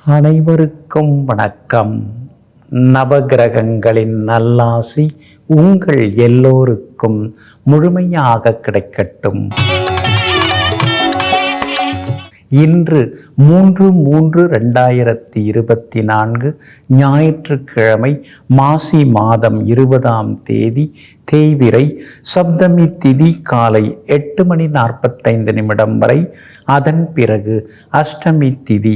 அனைவருக்கும் வணக்கம். நவகிரகங்களின் நல்லாசி உங்கள் எல்லோருக்கும் முழுமையாக கிடைக்கட்டும். இன்று 3/3/2024 ஞாயிற்றுக்கிழமை, மாசி மாதம் 20ஆம் தேதி, தேய்பிறை, சப்தமி திதி காலை 8:45 வரை. அதன் பிறகு அஷ்டமி திதி,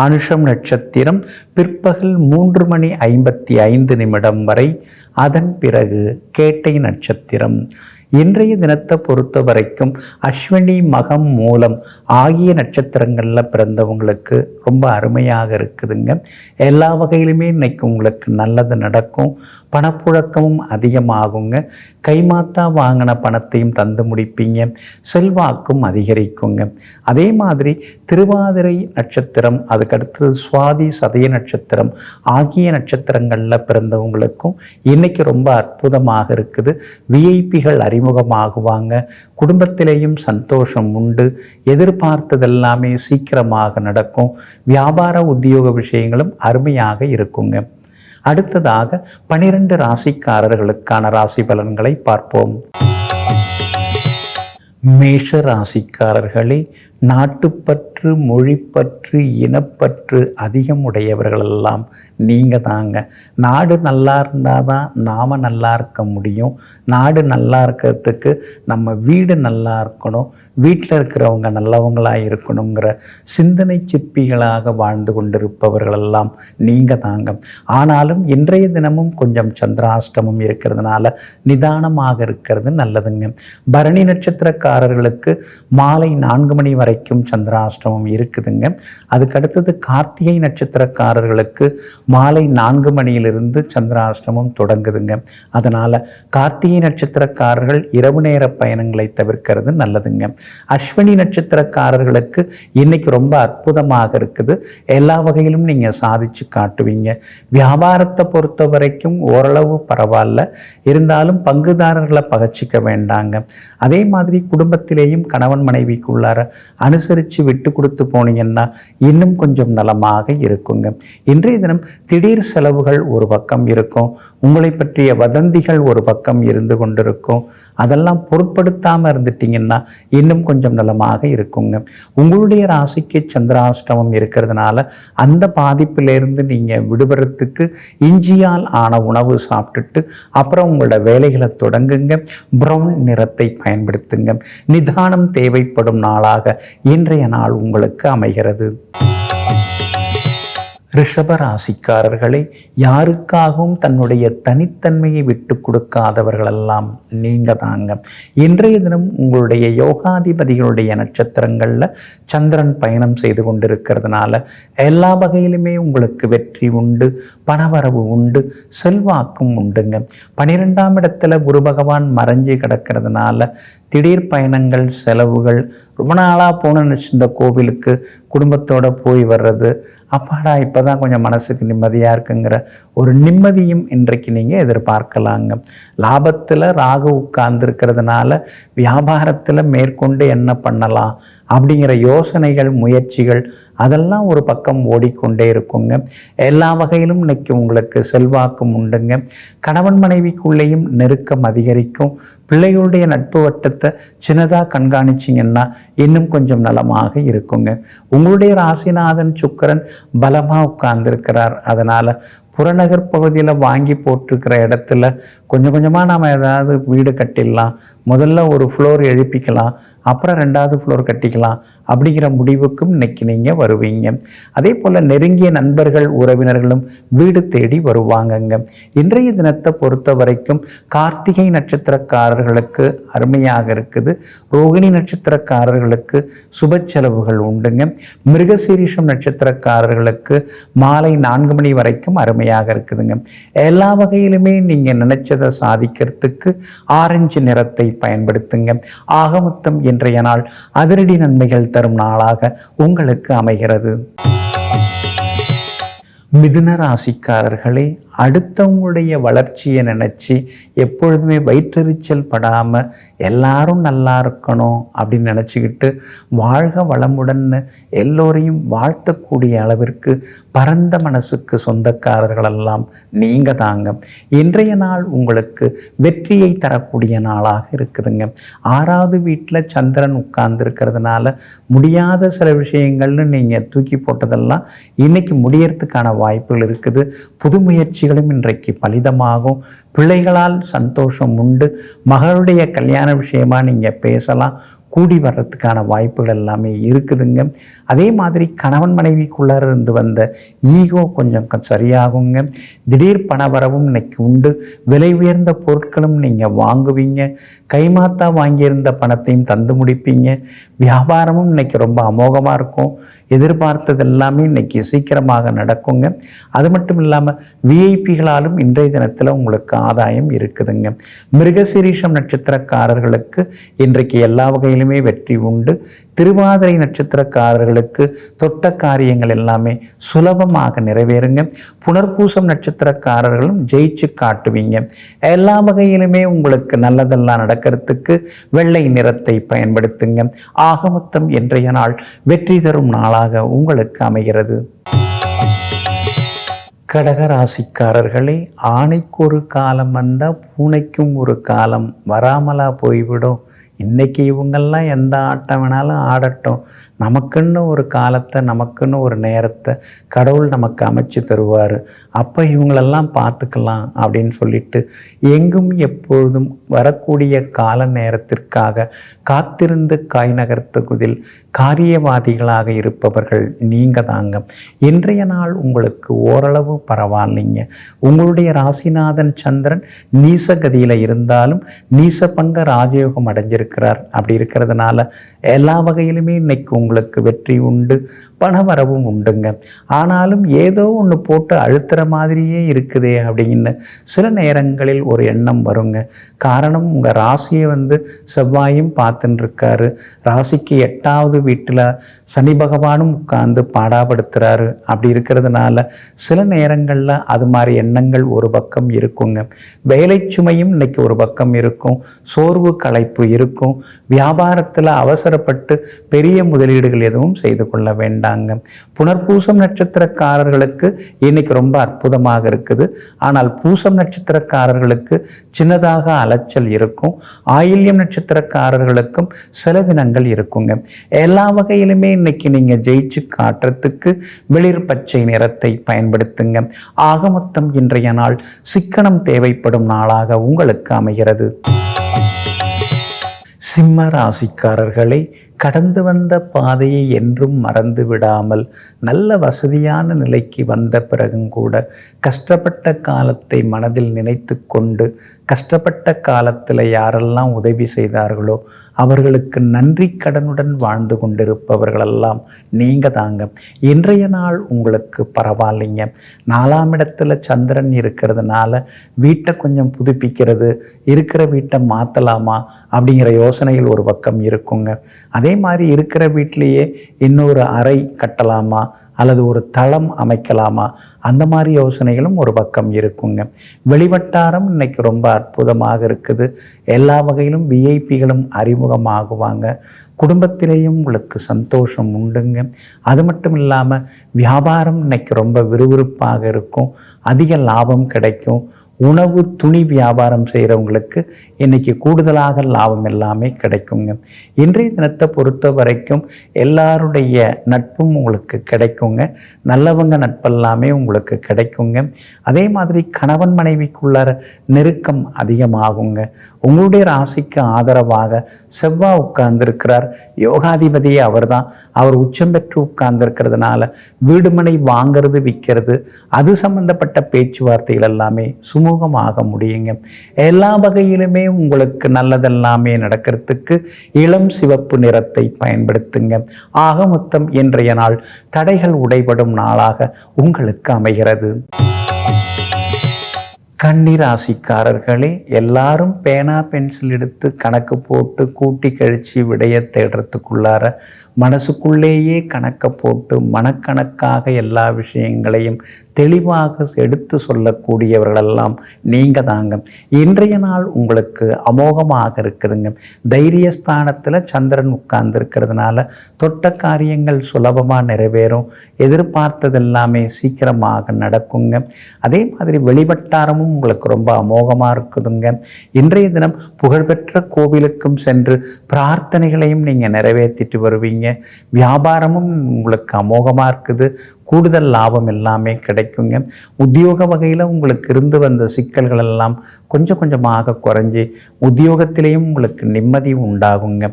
அனுஷம் நட்சத்திரம் பிற்பகல் 3:55 வரை. அதன் பிறகு கேட்டை நட்சத்திரம். இன்றைய தினத்தை பொறுத்த வரைக்கும் அஸ்வினி, மகம், மூலம் ஆகிய நட்சத்திரங்களில் பிறந்தவங்களுக்கு ரொம்ப அருமையாக இருக்குதுங்க. எல்லா வகையிலுமே இன்னைக்கு உங்களுக்கு நல்லது நடக்கும். பணப்புழக்கமும் அதிகமாகுங்க. கைமாத்தா வாங்கின பணத்தையும் தந்து முடிப்பீங்க. செல்வாக்கும் அதிகரிக்குங்க. அதே மாதிரி திருவாதிரை நட்சத்திரம், அதுக்கடுத்தது சுவாதி, சதய நட்சத்திரம் ஆகிய நட்சத்திரங்களில் பிறந்தவங்களுக்கும் இன்னைக்கு ரொம்ப அற்புதமாக இருக்குது. விஐபிகள் அறிமுகமாகுவாங்க. குடும்பத்திலேயும் சந்தோஷம் உண்டு. எதிர்பார்த்ததெல்லாமே சீக்கிரமாக நடக்கும். வியாபார உத்தியோக விஷயங்களும் அருமையாக இருக்குங்க. அடுத்ததாக 12 ராசிக்காரர்களுக்கான ராசி பலன்களை பார்ப்போம். மேஷ ராசிக்காரர்களே, நாட்டுப்பற்று, மொழிப்பற்று, இனப்பற்று அதிகம் உடையவர்களெல்லாம் நீங்கள் தாங்க. நாடு நல்லா இருந்தால் தான் நாம் நல்லா இருக்க முடியும். நாடு நல்லா இருக்கிறதுக்கு நம்ம வீடு நல்லா இருக்கணும், வீட்டில் இருக்கிறவங்க நல்லவங்களாக இருக்கணுங்கிற சிந்தனை சிற்பிகளாக வாழ்ந்து கொண்டிருப்பவர்களெல்லாம் நீங்கள் தாங்க. ஆனாலும் இன்றைய தினமும் கொஞ்சம் சந்திராஷ்டமம் இருக்கிறதுனால நிதானமாக இருக்கிறது நல்லதுங்க. பரணி நட்சத்திரக்காரர்களுக்கு மாலை 4 மணி வரைக்கும் சந்திராஷ்டமம் இருக்குதுங்க. அதுக்கடுத்தது கார்த்திகை நட்சத்திரக்காரர்களுக்கு மாலை 4 மணியிலிருந்து சந்திராஷ்டமம் தொடங்குதுங்க. அதனால் கார்த்திகை நட்சத்திரக்காரர்கள் இரவு நேர பயணங்களை தவிர்க்கிறது நல்லதுங்க. அஸ்வினி நட்சத்திரக்காரர்களுக்கு இன்னைக்கு ரொம்ப அற்புதமாக இருக்குது. எல்லா வகையிலும் நீங்கள் சாதிச்சு காட்டுவீங்க. வியாபாரத்தை பொறுத்த வரைக்கும் ஓரளவு பரவாயில்ல. இருந்தாலும் பங்குதாரர்களை பகச்சிக்க வேண்டாங்க. அதே மாதிரி குடும்பத்திலேயும் கணவன் மனைவிக்குள்ளார அனுசரித்து விட்டு கொடுத்து போனீங்கன்னா இன்னும் கொஞ்சம் நலமாக இருக்குங்க. இன்றைய தினம் திடீர் செலவுகள் ஒரு பக்கம் இருக்கும். உங்களை பற்றிய வதந்திகள் ஒரு பக்கம் இருந்து கொண்டிருக்கும். அதெல்லாம் பொருட்படுத்தாமல் இருந்துட்டீங்கன்னா இன்னும் கொஞ்சம் நலமாக இருக்குங்க. உங்களுடைய ராசிக்கு சந்திராஷ்டமம் இருக்கிறதுனால அந்த பாதிப்பிலிருந்து நீங்கள் விடுபடுறதுக்கு இஞ்சியால் ஆன உணவு சாப்பிட்டுட்டு அப்புறம் உங்களோட வேலைகளை தொடங்குங்க. பிரவுன் நிறத்தை பயன்படுத்துங்க. நிதானம் தேவைப்படும் நாளாக இன்றைய நாள் உங்களுக்கு அமைகிறது. ரிஷப ராசிக்காரர்களே, யாருக்காகவும் தன்னுடைய தனித்தன்மையை விட்டு கொடுக்காதவர்களெல்லாம் நீங்கள் தாங்க. இன்றைய தினம் உங்களுடைய யோகாதிபதிகளுடைய நட்சத்திரங்களில் சந்திரன் பயணம் செய்து கொண்டிருக்கிறதுனால எல்லா வகையிலுமே உங்களுக்கு வெற்றி உண்டு, பணவரவு உண்டு, செல்வாக்கும் உண்டுங்க. 12ஆம் இடத்துல குரு பகவான் மறைஞ்சு கிடக்கிறதுனால திடீர் பயணங்கள், செலவுகள், ரொம்ப நாளாக போன இந்த கோவிலுக்கு குடும்பத்தோடு போய் வர்றது, அப்பாடா இப்போ தான் கொஞ்சம் மனசுக்கு நிம்மதியாக இருக்குங்கிற ஒரு நிம்மதியும் இன்றைக்கு நீங்கள் எதிர்பார்க்கலாங்க. லாபத்தில் ராகு உட்கார்ந்துருக்கிறதுனால வியாபாரத்தில் மேற்கொண்டு என்ன பண்ணலாம் அப்படிங்கிற யோசனைகள், முயற்சிகள் அதெல்லாம் ஒரு பக்கம் ஓடிக்கொண்டே இருக்குங்க. எல்லா வகையிலும் இன்னைக்கு உங்களுக்கு செல்வாக்கும் உண்டுங்க. கணவன் மனைவிக்குள்ளேயும் நெருக்கம் அதிகரிக்கும். பிள்ளைகளுடைய நட்பு வட்டத்தை சின்னதாக கண்காணிச்சிங்கன்னா இன்னும் கொஞ்சம் நலமாக இருக்குங்க. உங்களுடைய ராசிநாதன் சுக்கிரன் பலமாக உட்கார்ந்துருக்கிறார். அதனால் புறநகர் பகுதியில் வாங்கி போட்டிருக்கிற இடத்துல கொஞ்சம் கொஞ்சமாக நாம் ஏதாவது வீடு கட்டிடலாம், முதல்ல ஒரு ஃப்ளோர் எழுப்பிக்கலாம், அப்புறம் 2வது ஃப்ளோர் கட்டிக்கலாம் அப்படிங்கிற முடிவுக்கும் இன்னைக்கு நீங்கள் வருவீங்க. அதே போல் நெருங்கிய நண்பர்கள், உறவினர்களும் வீடு தேடி வருவாங்கங்க. இன்றைய தினத்தை பொறுத்த வரைக்கும் கார்த்திகை நட்சத்திரக்காரர்களுக்கு அருமையாக இருக்குது. ரோகிணி நட்சத்திரக்காரர்களுக்கு சுப செலவுகள் உண்டுங்க. மிருகசீரிஷம் நட்சத்திரக்காரர்களுக்கு மாலை 4 மணி வரைக்கும் அருமையாக இருக்குதுங்க. எல்லா வகையிலுமே நீங்கள் நினைச்சதை சாதிக்கிறதுக்கு ஆரஞ்சு நிறத்தை பயன்படுத்துங்க. ஆக மொத்தம் இன்றைய நாள் அதிரடி நன்மைகள் தரும் நாளாக உங்களுக்கு அமைகிறது. மிதுன ராசிக்காரர்களே, அடுத்தவங்களுடைய வளர்ச்சியை நினச்சி எப்பொழுதுமே வயிற்றெரிச்சல் படாமல் எல்லாரும் நல்லா இருக்கணும் அப்படின்னு நினச்சிக்கிட்டு வாழ்க வளமுடன்னு எல்லோரையும் வாழ்த்தக்கூடிய அளவிற்கு பரந்த மனசுக்கு சொந்தக்காரர்களெல்லாம் நீங்கள் தாங்க. இன்றைய நாள் உங்களுக்கு வெற்றியை தரக்கூடிய நாளாக இருக்குதுங்க. 6வது வீட்டில் சந்திரன் உட்கார்ந்துருக்கிறதுனால முடியாத சில விஷயங்கள்னு நீங்கள் தூக்கி போட்டதெல்லாம் இன்னைக்கு முடியறதுக்கான வாய்ப்புகள் இருக்குது. புது முயற்சிகளும் இன்றைக்கு பலிதமாகும். பிள்ளைகளால் சந்தோஷம் உண்டு. மகளுடைய கல்யாண விஷயமா நீங்கள் பேசலாம். கூடி வர்றதுக்கான வாய்ப்புகள் எல்லாமே இருக்குதுங்க. அதே மாதிரி கணவன் மனைவிக்குள்ளார இருந்து வந்த ஈகோ கொஞ்சம் சரியாகுங்க. திடீர் பணவரவும் இன்னைக்கு உண்டு. விலை உயர்ந்த பொருட்களும் நீங்கள் வாங்குவீங்க. கைமாத்தா வாங்கியிருந்த பணத்தையும் தந்து முடிப்பீங்க. வியாபாரமும் இன்னைக்கு ரொம்ப அமோகமாக இருக்கும். எதிர்பார்த்தது எல்லாமே இன்னைக்கு சீக்கிரமாக நடக்குங்க. அது மட்டும் இல்லாமல் விஐபிகளாலும் இன்றைய தினத்தில் உங்களுக்கு ஆதாயம் இருக்குதுங்க. மிருகசீரிஷம் நட்சத்திரக்காரர்களுக்கு இன்றைக்கு எல்லா வகையிலும் வெற்றி உண்டு. திருவாதிரை நட்சத்திரக்காரர்களுக்கு தொட்ட காரியங்கள் எல்லாமே சுலபமாக நிறைவேறுங்க. புனர்பூசம் நட்சத்திரக்காரர்களும் ஜெயிச்சு காட்டுவீங்க. எல்லா வகையிலுமே உங்களுக்கு நல்லதெல்லாம் நடக்கிறதுக்கு வெள்ளை நிறத்தை பயன்படுத்துங்க. ஆக மொத்தம் இன்றைய நாள் வெற்றி தரும் நாளாக உங்களுக்கு அமைகிறது. கடகராசிக்காரர்களே, ஆணைக்கு ஒரு காலம் வந்தால் பூனைக்கும் ஒரு காலம் வராமலா போய்விடும். இன்றைக்கி இவங்கெல்லாம் எந்த ஆட்டம் வேணாலும் ஆடட்டும். நமக்குன்னு ஒரு காலத்தை, நமக்குன்னு ஒரு நேரத்தை கடவுள் நமக்கு அமைச்சு தருவார். அப்போ இவங்களெல்லாம் பார்த்துக்கலாம் அப்படின்னு சொல்லிட்டு எங்கும் எப்பொழுதும் வரக்கூடிய கால நேரத்திற்காக காத்திருந்து காய் நகர்த்துவதில் காரியவாதிகளாக இருப்பவர்கள் நீங்கள் தாங்க. இன்றைய நாள் உங்களுக்கு ஓரளவு பரவாயில்லைங்க. உங்களுடைய ராசிநாதன் சந்திரன் நீசகதியில் இருந்தாலும் நீசபங்க ராஜயோகம் அடைஞ்சிருக்கிறார். அப்படி இருக்கிறதுனால எல்லா வகையிலுமே இன்னைக்கு உங்களுக்கு வெற்றி உண்டு. பணவரவும் உண்டுங்க. ஆனாலும் ஏதோ ஒன்று போட்டு அழுத்துற மாதிரியே இருக்குதே அப்படின்னு சில நேரங்களில் ஒரு எண்ணம் வருங்க. காரணம், உங்கள் ராசியை செவ்வாயும் பார்த்துன்னு இருக்காரு. ராசிக்கு 8வது வீட்டில் சனி பகவானும் உட்கார்ந்து பாடாப்படுத்துகிறாரு. அப்படி இருக்கிறதுனால சில நேரங்களில் அது மாதிரி எண்ணங்கள் ஒரு பக்கம் இருக்குங்க. வேலை சுமையும் இன்னைக்கு ஒரு பக்கம் இருக்கும். சோர்வு களைப்பு இருக்கும். வியாபாரத்தில் அவசரப்பட்டு பெரிய முதலீடுகள் எதுவும் செய்து கொள்ள வேண்டாங்க. புனர்பூசம் நட்சத்திரக்காரர்களுக்கு இன்னைக்கு ரொம்ப அற்புதமாக இருக்குது. ஆனால் பூசம் நட்சத்திரக்காரர்களுக்கு சின்னதாக அலைச்சல் இருக்கும். ஆயில்யம் நட்சத்திரக்காரர்களுக்கும் செலவினங்கள் இருக்குங்க. எல்லா வகையிலுமே இன்னைக்கு நீங்க ஜெயிச்சு காட்டுறதுக்கு வெளிர் பச்சை நிறத்தை பயன்படுத்துங்க. ஆக மொத்தம் இன்றைய நாள் சிக்கனம் தேவைப்படும் நாளாக உங்களுக்கு அமைகிறது. சிம்ம ராசிக்காரர்களை, கடந்து வந்த பாதையை என்றும் மறந்து விடாமல் நல்ல வசதியான நிலைக்கு வந்த பிறகும் கூட கஷ்டப்பட்ட காலத்தை மனதில் நினைத்து கொண்டு கஷ்டப்பட்ட காலத்தில் யாரெல்லாம் உதவி செய்தார்களோ அவர்களுக்கு நன்றி கடனுடன் வாழ்ந்து கொண்டிருப்பவர்களெல்லாம் நீங்கள் தாங்க. இன்றைய நாள் உங்களுக்கு பரவாயில்லைங்க. 4ஆம் இடத்துல சந்திரன் இருக்கிறதுனால வீட்டை கொஞ்சம் புதுப்பிக்கிறது, இருக்கிற வீட்டை மாற்றலாமா அப்படிங்கிற யோசனைகள் ஒரு பக்கம் இருக்குங்க. அதே மாதிரி இருக்கிற வீட்டிலேயே இன்னொரு அறை கட்டலாமா அல்லது ஒரு தளம் அமைக்கலாமா, அந்த மாதிரி யோசனைகளும் ஒரு பக்கம் இருக்குங்க. வெளிவட்டாரம் இன்னைக்கு ரொம்ப அற்புதமாக இருக்குது. எல்லா வகையிலும் விஐபிகளும் அறிமுகமாகுவாங்க. குடும்பத்திலேயும் உங்களுக்கு சந்தோஷம் உண்டுங்க. அது மட்டும் இல்லாமல் வியாபாரம் இன்னைக்கு ரொம்ப விறுவிறுப்பாக இருக்கும். அதிக லாபம் கிடைக்கும். உணவு துணி வியாபாரம் செய்கிறவங்களுக்கு இன்றைக்கி கூடுதலாக லாபம் எல்லாமே கிடைக்குங்க. இன்றைய தினத்தை பொறுத்த வரைக்கும் எல்லாருடைய நட்பும் உங்களுக்கு கிடைக்குங்க. நல்லவங்க நட்பெல்லாமே உங்களுக்கு கிடைக்குங்க. அதே மாதிரி கணவன் மனைவிக்குள்ளார நெருக்கம் அதிகமாகுங்க. உங்களுடைய ராசிக்கு ஆதரவாக செவ்வாய் உட்கார்ந்துருக்கிறார். யோகாதிபதியே அவர் தான். அவர் உச்சம் பெற்று உட்கார்ந்துருக்கிறதுனால வீடுமனை வாங்கிறது விற்கிறது அது சம்பந்தப்பட்ட பேச்சுவார்த்தைகள் எல்லாமே சுமூகமாக முடியுங்க. எல்லா வகையிலுமே உங்களுக்கு நல்லதெல்லாமே நடக்கிறதுக்கு இளம் சிவப்பு நிறத்தை பயன்படுத்துங்க. ஆக மொத்தம் இன்றைய நாள் தடைகள் உடைபடும் நாளாக உங்களுக்கு அமைகிறது. கன்னி ராசிக்காரர்களே, எல்லாரும் பேனா பென்சில் எடுத்து கணக்கு போட்டு கூட்டி கழித்து விடைய தேடுறதுக்குள்ளார மனசுக்குள்ளேயே கணக்கை போட்டு மனக்கணக்காக எல்லா விஷயங்களையும் தெளிவாக எடுத்து சொல்லக்கூடியவர்களெல்லாம் நீங்கள் தாங்க. இன்றைய நாள் உங்களுக்கு அமோகமாக இருக்குதுங்க. தைரியஸ்தானத்தில் சந்திரன் உட்கார்ந்து இருக்கிறதுனால தொட்ட காரியங்கள் சுலபமாக நிறைவேறும். எதிர்பார்த்தது எல்லாமே சீக்கிரமாக நடக்குங்க. அதே மாதிரி வெளிவட்டாரமும் உங்களுக்கு ரொம்ப அமோகமாக இருக்குதுங்க. இன்றைய தினம் புகழ்பெற்ற கோவிலுக்கும் சென்று பிரார்த்தனைகளையும் நீங்கள் நிறைவேற்றிட்டு வருவீங்க. வியாபாரமும் உங்களுக்கு அமோகமாக இருக்குது. கூடுதல் லாபம் எல்லாமே கிடைக்குங்க. உத்தியோக வகையில் உங்களுக்கு இருந்து வந்த சிக்கல்கள் எல்லாம் கொஞ்சம் கொஞ்சமாக குறைஞ்சி உத்தியோகத்திலேயும் உங்களுக்கு நிம்மதி உண்டாகுங்க.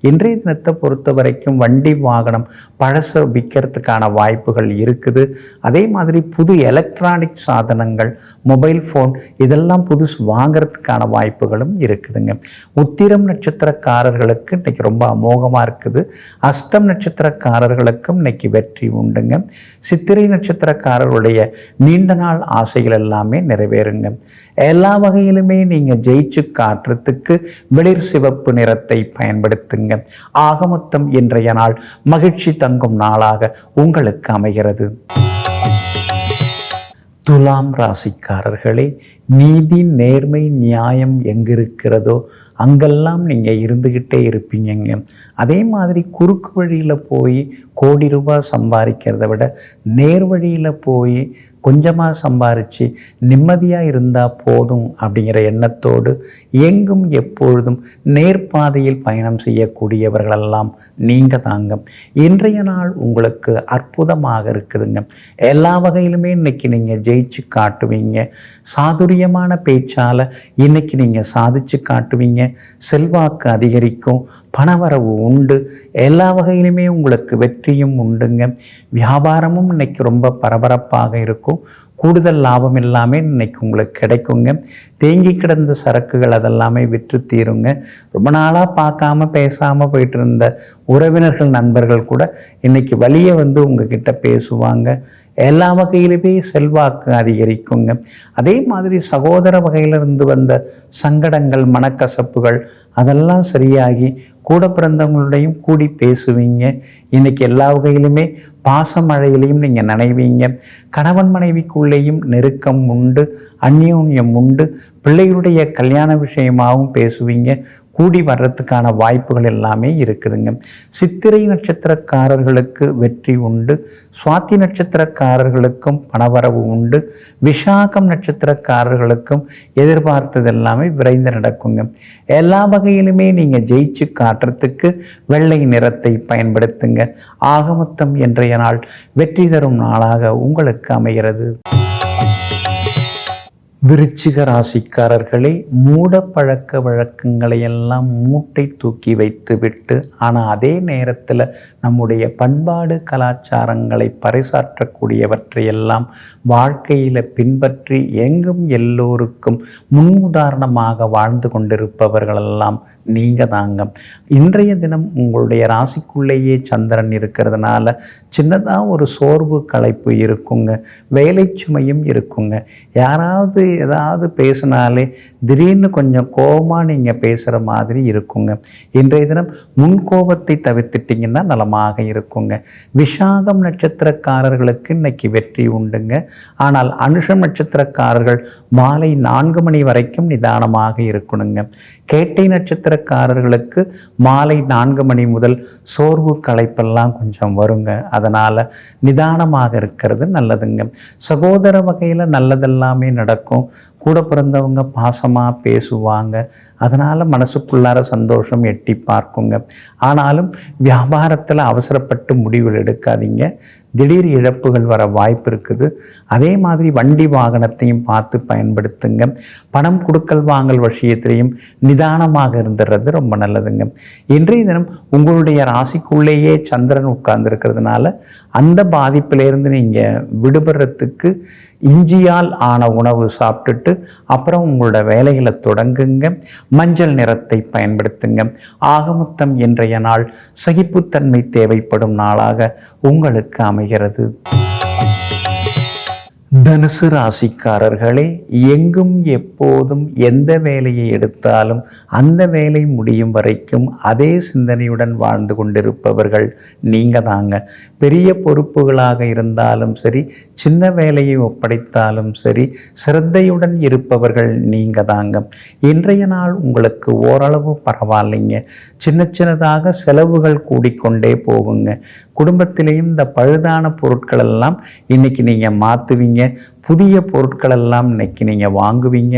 இன்றைய தினத்தை பொறுத்த வரைக்கும் வண்டி வாகனம் பழச விற்கிறதுக்கான வாய்ப்புகள் இருக்குது. அதே மாதிரி புது எலக்ட்ரானிக் சாதனங்கள், மொபைல் ஃபோன் இதெல்லாம் புதுசு வாங்கிறதுக்கான வாய்ப்புகளும் இருக்குதுங்க. உத்திரம் நட்சத்திரக்காரர்களுக்கு இன்னைக்கு ரொம்ப அமோகமாக இருக்குது. அஸ்தம் நட்சத்திரக்காரர்களுக்கும் இன்னைக்கு வெற்றி உண்டுங்க. சித்திரை நட்சத்திரக்காரர்களுடைய நீண்ட நாள் ஆசைகள் எல்லாமே நிறைவேறுங்க. எல்லா வகையிலுமே நீங்கள் ஜெயிச்சு காட்டுறதுக்கு வெளிர் சிவப்பு நிறத்தை பயன்படுத்துங்க. ஆக மொத்தம் இன்றைய நாள் மகிழ்ச்சி தங்கும் நாளாக உங்களுக்கு அமைகிறது. துலாம் ராசிக்காரர்களே, நீதி நேர்மை நியாயம் எங்கே இருக்கிறதோ அங்கெல்லாம் நீங்கள் இருந்துக்கிட்டே இருப்பீங்க. அதே மாதிரி குறுக்கு வழியில் போய் கோடி ரூபாய் சம்பாதிக்கிறத விட நேர் வழியில் போய் கொஞ்சமாக சம்பாரித்து நிம்மதியாக இருந்தால் போதும் அப்படிங்கிற எண்ணத்தோடு எங்கும் எப்பொழுதும் நேர்பாதையில் பயணம் செய்யக்கூடியவர்களெல்லாம் நீங்கள் தாங்க. இன்றைய நாள் உங்களுக்கு அற்புதமாக இருக்குதுங்க. எல்லா வகையிலுமே இன்னைக்கு நீங்கள் ஜெயிச்சு காட்டுவீங்க. சாதுரியமான பேச்சால் இன்னைக்கு நீங்கள் சாதிச்சு காட்டுவீங்க. செல்வாக்கு அதிகரிக்கும், பணவரவு உண்டு. எல்லா வகையிலுமே உங்களுக்கு வெற்றியும் உண்டுங்க. வியாபாரமும் இன்னைக்கு ரொம்ப பரபரப்பாக இருக்கும். கூடுதல் லாபம் எல்லாமே இன்னைக்கு உங்களுக்கு கிடைக்குங்க. தேங்கி கிடந்த சரக்குகள் அதெல்லாமே விற்று தீருங்க. ரொம்ப நாளாக பார்க்காம பேசாமல் போயிட்டு இருந்த உறவினர்கள் நண்பர்கள் கூட இன்னைக்கு வழியே வந்து உங்ககிட்ட பேசுவாங்க. எல்லா வகையிலுமே செல்வாக்கு அதிகரிக்குங்க. அதே மாதிரி சகோதர வகையிலிருந்து வந்த சங்கடங்கள், மனக்கசப்புகள் அதெல்லாம் சரியாகி கூட பிறந்தவங்களோடையும் கூடி பேசுவீங்க. இன்னைக்கு எல்லா வகையிலுமே பாசமழையிலையும் நீங்கள் நினைவீங்க. கணவன் மனைவிக்குள்ளேயும் நெருக்கம் உண்டு, அந்யோன்யம் உண்டு. பிள்ளைகளுடைய கல்யாண விஷயமாகவும் பேசுவீங்க. கூடி வர்றதுக்கான வாய்ப்புகள் எல்லாமே இருக்குதுங்க. சித்திரை நட்சத்திரக்காரர்களுக்கு வெற்றி உண்டு. சுவாதி நட்சத்திரக்காரர்களுக்கும் பணவரவு உண்டு. விசாகம் நட்சத்திரக்காரர்களுக்கும் எதிர்பார்த்தது எல்லாமே விரைந்து நடக்குங்க. எல்லா வகையிலுமே நீங்கள் ஜெயிச்சு காட்டுறதுக்கு வெள்ளை நிறத்தை பயன்படுத்துங்க. ஆகமொத்தம் இன்றைய நாள் வெற்றி தரும் நாளாக உங்களுக்கு அமைகிறது. விருச்சிக ராசிக்காரர்களே, மூட பழக்க வழக்கங்களை எல்லாம் மூட்டை தூக்கி வைத்துவிட்டு, ஆனால் அதே நேரத்தில் நம்முடைய பண்பாடு கலாச்சாரங்களை பறைசாற்றக்கூடியவற்றையெல்லாம் வாழ்க்கையில் பின்பற்றி எங்கும் எல்லோருக்கும் முன்னுதாரணமாக வாழ்ந்து கொண்டிருப்பவர்களெல்லாம் நீங்கள் தாங்க. இன்றைய தினம் உங்களுடைய ராசிக்குள்ளேயே சந்திரன் இருக்கிறதுனால சின்னதாக ஒரு சோர்வு களைப்பு இருக்குங்க. வேலை சுமையும் இருக்குங்க. யாராவது ஏதாவது பேசினாலே திடீர்னு கொஞ்சம் கோபமாக நீங்கள் பேசுகிற மாதிரி இருக்குங்க. இன்றைய தினம் முன்கோபத்தை தவிர்த்துட்டிங்கன்னா நலமாக இருக்குங்க. விசாகம் நட்சத்திரக்காரர்களுக்கு இன்னைக்கு வெற்றி உண்டுங்க. ஆனால் அனுஷம் நட்சத்திரக்காரர்கள் மாலை 4 மணி வரைக்கும் நிதானமாக இருக்கணுங்க. கேட்டை நட்சத்திரக்காரர்களுக்கு மாலை 4 மணி முதல் சோர்வு களைப்பெல்லாம் கொஞ்சம் வருங்க. அதனால் நிதானமாக இருக்கிறது நல்லதுங்க. சகோதர வகையில் நல்லதெல்லாமே நடக்கும். கூட பிறந்தவங்க பாசமாக பேசுவாங்க. அதனால் மனசுக்குள்ளார சந்தோஷம் எட்டி பார்க்குங்க. ஆனாலும் வியாபாரத்தில் அவசரப்பட்டு முடிவுகள் எடுக்காதீங்க. திடீர் இழப்புகள் வர வாய்ப்பு இருக்குது. அதே மாதிரி வண்டி வாகனத்தையும் பார்த்து பயன்படுத்துங்க. பணம் கொடுக்கல் வாங்கல் விஷயத்திலையும் நிதானமாக இருந்துடுறது ரொம்ப நல்லதுங்க. இன்றைய தினம் உங்களுடைய ராசிக்குள்ளேயே சந்திரன் உட்கார்ந்துருக்கிறதுனால அந்த பாதிப்பிலேருந்து நீங்கள் விடுபடுறதுக்கு இஞ்சியால் ஆன உணவு சாப்பிட்டுட்டு அப்புறம் உங்களோட வேலைகளை தொடங்குங்க. மஞ்சள் நிறத்தை பயன்படுத்துங்க. ஆகமொத்தம் இன்றைய நாள் சகிப்புத்தன்மை தேவைப்படும் நாளாக உங்களுக்கு அமைகிறது. தனுசு ராசிக்காரர்களே, எங்கும் எப்போதும் எந்த வேலையை எடுத்தாலும் அந்த வேலை முடியும் வரைக்கும் அதே சிந்தனையுடன் வாழ்ந்து கொண்டிருப்பவர்கள் நீங்கள் தாங்க. பெரிய பொறுப்புகளாக இருந்தாலும் சரி, சின்ன வேலையை ஒப்படைத்தாலும் சரி, சிரத்தையுடன் இருப்பவர்கள் நீங்கள் தாங்க. இன்றைய நாள் உங்களுக்கு ஓரளவு பரவாயில்லைங்க. சின்ன சின்னதாக செலவுகள் கூடிக்கொண்டே போகுங்க. குடும்பத்திலேயும் இந்த பழுதான பொருட்கள் எல்லாம் இன்னைக்கு நீங்கள் மாற்றுவீங்க. புதிய பொருட்கள் எல்லாம் இன்னைக்கு நீங்கள் வாங்குவீங்க.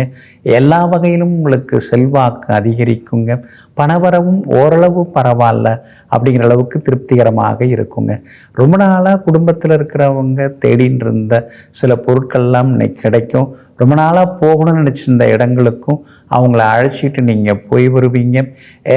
எல்லா வகையிலும் உங்களுக்கு செல்வாக்கு அதிகரிக்குங்க. பணவரவும் ஓரளவு பரவாயில்ல அப்படிங்கிற அளவுக்கு திருப்திகரமாக இருக்குங்க. ரொம்ப நாளாக குடும்பத்தில் இருக்கிறவங்க தேடின்னு இருந்த சில பொருட்கள்லாம் இன்னைக்கு கிடைக்கும். ரொம்ப நாளாக போகணும்னு நினச்சிருந்த இடங்களுக்கும் அவங்கள அழைச்சிட்டு நீங்கள் போய் வருவீங்க.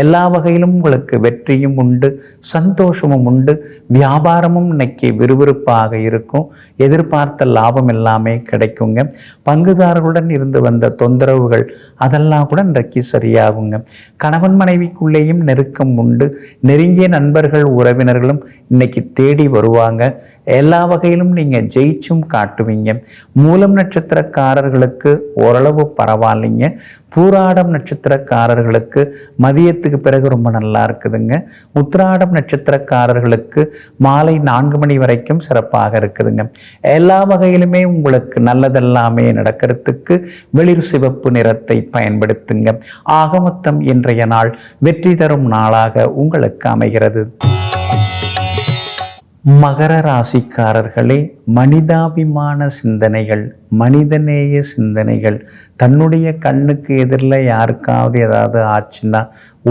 எல்லா வகையிலும் உங்களுக்கு வெற்றியும் உண்டு, சந்தோஷமும் உண்டு. வியாபாரமும் இன்னைக்கு விறுவிறுப்பாக இருக்கும். எதிர்பார்த்த லாபம் எல்லாமே கிடைக்குங்க. பங்குதாரர்களுடன் இருந்து வந்த தொந்தரவுகள் அதெல்லாம் கூட இன்றைக்கு சரியாகுங்க. கணவன் மனைவிக்குள்ளேயும் நெருக்கம் உண்டு. நெருங்கிய நண்பர்கள் உறவினர்களும் இன்னைக்கு தேடி வருவாங்க. எல்லா வகையிலும் நீங்கள் ஜெயிச்சும் காட்டுவீங்க. மூலம் நட்சத்திரக்காரர்களுக்கு ஓரளவு பரவாயில்லைங்க. பூராடம் நட்சத்திரக்காரர்களுக்கு மதியத்துக்கு பிறகு ரொம்ப நல்லா இருக்குதுங்க. உத்திராடம் நட்சத்திரக்காரர்களுக்கு மாலை 4 மணி வரைக்கும் சிறப்பாக இருக்குதுங்க. எல்லா வகையிலுமே உங்களுக்கு நல்லதெல்லாமே நடக்கிறதுக்கு வெளிர் சிவப்பு நிறத்தை பயன்படுத்துங்க. ஆக மொத்தம் இன்றைய நாள் வெற்றி தரும் நாளாக உங்களுக்கு அமைகிறது. மகர ராசிக்காரர்களே, மனிதாபிமான சிந்தனைகள், மனிதநேய சிந்தனைகள், தன்னுடைய கண்ணுக்கு எதிரில் யாருக்காவது ஏதாவது ஆச்சுன்னா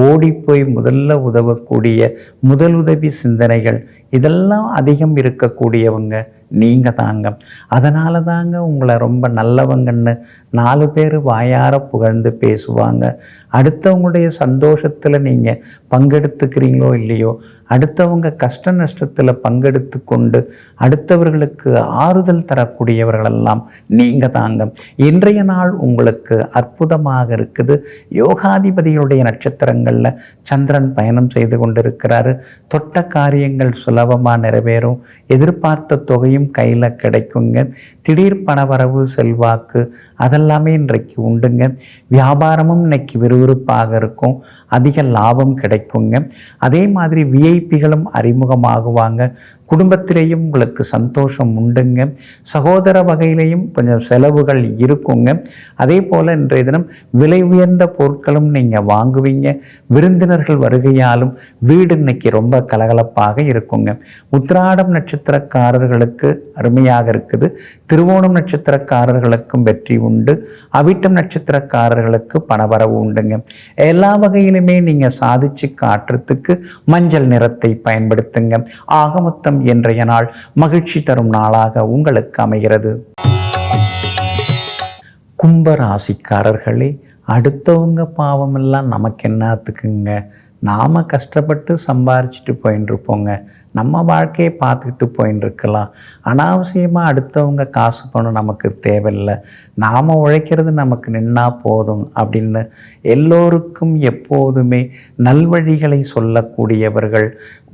ஓடிப்போய் முதல்ல உதவக்கூடிய முதலுதவி சிந்தனைகள் இதெல்லாம் அதிகம் இருக்கக்கூடியவங்க நீங்கள் தாங்க. அதனால தாங்க உங்களை ரொம்ப நல்லவங்கன்னு 4 பேர் வாயார புகழ்ந்து பேசுவாங்க. அடுத்தவங்களுடைய சந்தோஷத்தில் நீங்கள் பங்கெடுத்துக்கிறீங்களோ இல்லையோ, அடுத்தவங்க கஷ்ட நஷ்டத்தில் பங்கெடுத்து கொண்டு அடுத்தவர்களுக்கு ஆறுதல் தரக்கூடியவர்களெல்லாம் நீங்கள் தாங்க. இன்றைய நாள் உங்களுக்கு அற்புதமாக இருக்குது. யோகாதிபதியுடைய நட்சத்திரங்களில் சந்திரன் பயணம் செய்து கொண்டிருக்கிறாரு. தொட்ட காரியங்கள் சுலபமாக நிறைவேறும். எதிர்பார்த்த தொகையும் கையில் கிடைக்குங்க. திடீர் பணவரவு, செல்வாக்கு அதெல்லாமே இன்றைக்கு உண்டுங்க. வியாபாரமும் இன்னைக்கு விறுவிறுப்பாக இருக்கும். அதிக லாபம் கிடைக்குங்க. அதே மாதிரி விஐபிகளும் அறிமுகமாகுவாங்க. குடும்பத்திலேயும் உங்களுக்கு சந்தோஷம் உண்டுங்க. சகோதர வகையிலையும் கொஞ்சம் செலவுகள் இருக்குங்க. அதே போல் இன்றைய தினம் விலை உயர்ந்த பொருட்களும் நீங்கள் வாங்குவீங்க. விருந்தினர்கள் வருகையாலும் வீடு இன்னைக்கு ரொம்ப கலகலப்பாக இருக்குங்க. உத்திராடம் நட்சத்திரக்காரர்களுக்கு அருமையாக இருக்குது. திருவோணம் நட்சத்திரக்காரர்களுக்கும் வெற்றி உண்டு. அவிட்டம் நட்சத்திரக்காரர்களுக்கு பணவரவு உண்டுங்க. எல்லா வகையிலுமே நீங்கள் சாதிச்சு காட்டுறதுக்கு மஞ்சள் நிறத்தை பயன்படுத்துங்க. ஆக மொத்தம் இன்றைய நாள் மகிழ்ச்சி தரும் நாளாக உங்களுக்கு அமைகிறது. கும்பராசிக்காரர்களே, அடுத்தவங்க பாவமெல்லாம் நமக்கு என்னத்துக்குங்க? நாம் கஷ்டப்பட்டு சம்பாரிச்சிட்டு போயின்னு இருப்போங்க. நம்ம வாழ்க்கையை பார்த்துக்கிட்டு போயின்னு இருக்கலாம். அனாவசியமாக அடுத்தவங்க காசு பணம் நமக்கு தேவையில்லை, நாம் உழைக்கிறது நமக்கு நின்னா போதும் அப்படின்னு எல்லோருக்கும் எப்போதுமே நல்வழிகளை சொல்லக்கூடியவர்கள்,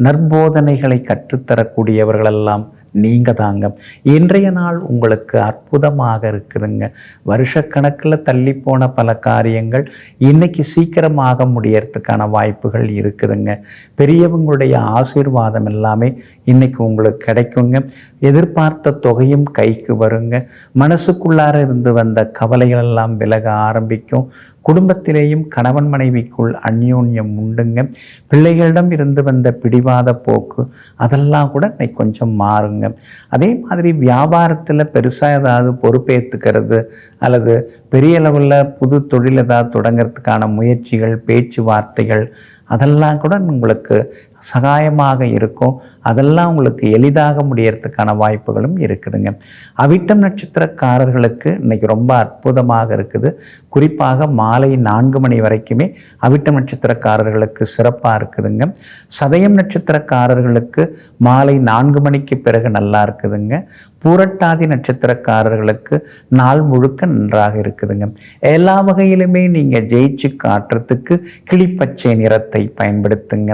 நற்போதனைகளை கற்றுத்தரக்கூடியவர்களெல்லாம் நீங்கள் தாங்க. இன்றைய நாள் உங்களுக்கு அற்புதமாக இருக்குதுங்க. வருஷக்கணக்கில் தள்ளி போன பல காரியங்கள் இன்னைக்கு சீக்கிரமாக முடியறதுக்கான வாய்ப்புகள் இருக்குதுங்க. பெரியவங்களுடைய ஆசீர்வாதம் எல்லாமே இன்னைக்கு உங்களுக்கு கிடைக்குங்க. எதிர்பார்த்த தொகையும் கைக்கு வருங்க. மனசுக்குள்ளார இருந்து வந்த கவலைகள் எல்லாம் விலக ஆரம்பிக்கும். குடும்பத்திலேயும் கணவன் மனைவிக்குள் அந்யோன்யம் உண்டுங்க. பிள்ளைகளிடம் இருந்து வந்த பிடிவாத போக்கு அதெல்லாம் கூட இன்னைக்கு கொஞ்சம் மாறுங்க. அதே மாதிரி வியாபாரத்தில் பெருசாக ஏதாவது பொறுப்பேற்றுக்கிறது அல்லது பெரிய அளவில் புது தொழில் ஏதாவது தொடங்கிறதுக்கான முயற்சிகள், பேச்சுவார்த்தைகள் அதெல்லாம் கூட உங்களுக்கு சகாயமாக இருக்கும். அதெல்லாம் உங்களுக்கு எளிதாக முடியறதுக்கான வாய்ப்புகளும் இருக்குதுங்க. அவிட்டம் நட்சத்திரக்காரர்களுக்கு இன்னைக்கு ரொம்ப அற்புதமாக இருக்குது. குறிப்பாக மாலை 4 மணி வரைக்குமே அவிட்டம் நட்சத்திரக்காரர்களுக்கு சிறப்பாக இருக்குதுங்க. சதயம் நட்சத்திரக்காரர்களுக்கு மாலை 4 மணிக்கு பிறகு நல்லா இருக்குதுங்க. பூரட்டாதி நட்சத்திரக்காரர்களுக்கு நாள் முழுக்க நன்றாக இருக்குதுங்க. எல்லா வகையிலுமே நீங்கள் ஜெயிச்சு காட்டுறதுக்கு கிளிப்பச்சை நிறத்தை பயன்படுத்துங்க.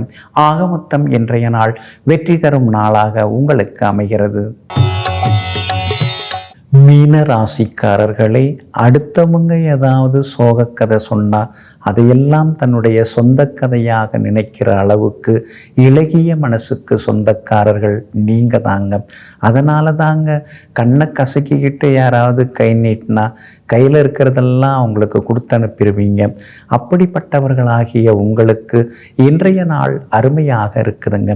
ஆக மொத்தம் இன்றைய நாள் வெற்றி தரும் நாளாக உங்களுக்கு அமைகிறது. மீன ராசிக்காரர்களே, அடுத்தவங்க ஏதாவது சோகக்கதை சொன்னால் அதையெல்லாம் தன்னுடைய சொந்த கதையாக நினைக்கிற அளவுக்கு இளகிய மனசுக்கு சொந்தக்காரர்கள் நீங்கள் தாங்க. அதனால தாங்க கண்ணை கசக்கிக்கிட்டு யாராவது கை நீட்டினா கையில் இருக்கிறதெல்லாம் அவங்களுக்கு கொடுத்து அனுப்பிடுவீங்க. அப்படிப்பட்டவர்களாகிய உங்களுக்கு இன்றைய நாள் அருமையாக இருக்குதுங்க.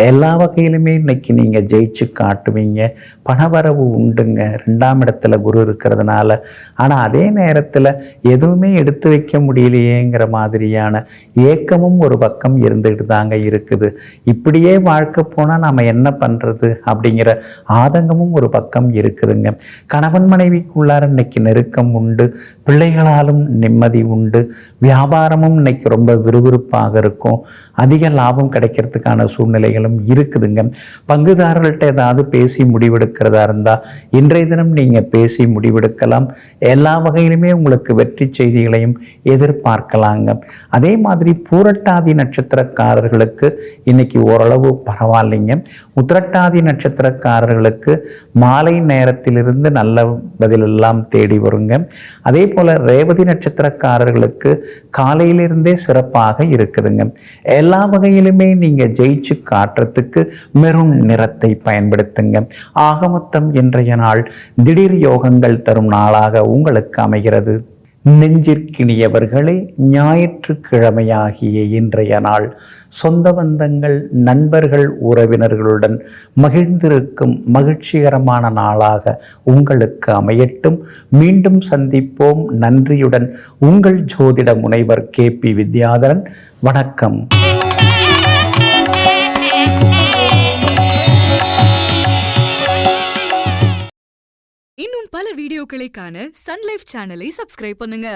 எல்லா வகையிலுமே இன்னைக்கு நீங்கள் ஜெயிச்சு காட்டுவீங்க. பணவரவு உண்டுங்க. 2ஆம் இடத்துல குரு இருக்கிறதுனால. ஆனால் அதே நேரத்தில் எதுவுமே எடுத்து வைக்க முடியலையேங்கிற மாதிரியான ஏக்கமும் ஒரு பக்கம் இருந்துகிட்டு தாங்க இருக்குது. இப்படியே வாழ்க்கை போனால் நாம் என்ன பண்ணுறது அப்படிங்கிற ஆதங்கமும் ஒரு பக்கம் இருக்குதுங்க. கணவன் மனைவிக்குள்ளார இன்னைக்கு நெருக்கம் உண்டு. பிள்ளைகளாலும் நிம்மதி உண்டு. வியாபாரமும் இன்னைக்கு ரொம்ப விறுவிறுப்பாக இருக்கும். அதிக லாபம் கிடைக்கிறதுக்கான சூழ்நிலைகளும் இருக்குதுங்க. பங்குதாரர்கள்ட்ட ஏதாவது பேசி முடிவெடுக்கிறதா இருந்தால் இன்றைய தினம் நீங்கள் பேசி முடிவெடுக்கலாம். எல்லா வகையிலுமே உங்களுக்கு வெற்றி செய்திகளையும் எதிர்பார்க்கலாங்க. அதே மாதிரி பூரட்டாதி நட்சத்திரக்காரர்களுக்கு இன்னைக்கு ஓரளவு பரவாயில்லைங்க. உத்திரட்டாதி நட்சத்திரக்காரர்களுக்கு மாலை நேரத்திலிருந்து நல்ல பதிலெல்லாம் தேடி வருங்க. அதே போல் ரேவதி நட்சத்திரக்காரர்களுக்கு காலையிலிருந்தே சிறப்பாக இருக்குதுங்க. எல்லா வகையிலுமே நீங்கள் ஜெயிச்சு காட்டுறதுக்கு மெரூன் நிறத்தை பயன்படுத்துங்க. ஆகமொத்தம் இன்றைய நாள் திடீர் யோகங்கள் தரும் நாளாக உங்களுக்கு அமைகிறது. நெஞ்சிற்கினியவர்களே, ஞாயிற்றுக்கிழமையாகிய இன்றைய நாள் சொந்த பந்தங்கள், நண்பர்கள், உறவினர்களுடன் மகிழ்ந்திருக்கும் மகிழ்ச்சிகரமான நாளாக உங்களுக்கு அமையட்டும். மீண்டும் சந்திப்போம். நன்றியுடன் உங்கள் ஜோதிட முனைவர் KP வித்யாதரன். வணக்கம். இன்னும் பல வீடியோக்களை காண சன் லைஃப் சேனலை சப்ஸ்கிரைப் பண்ணுங்க.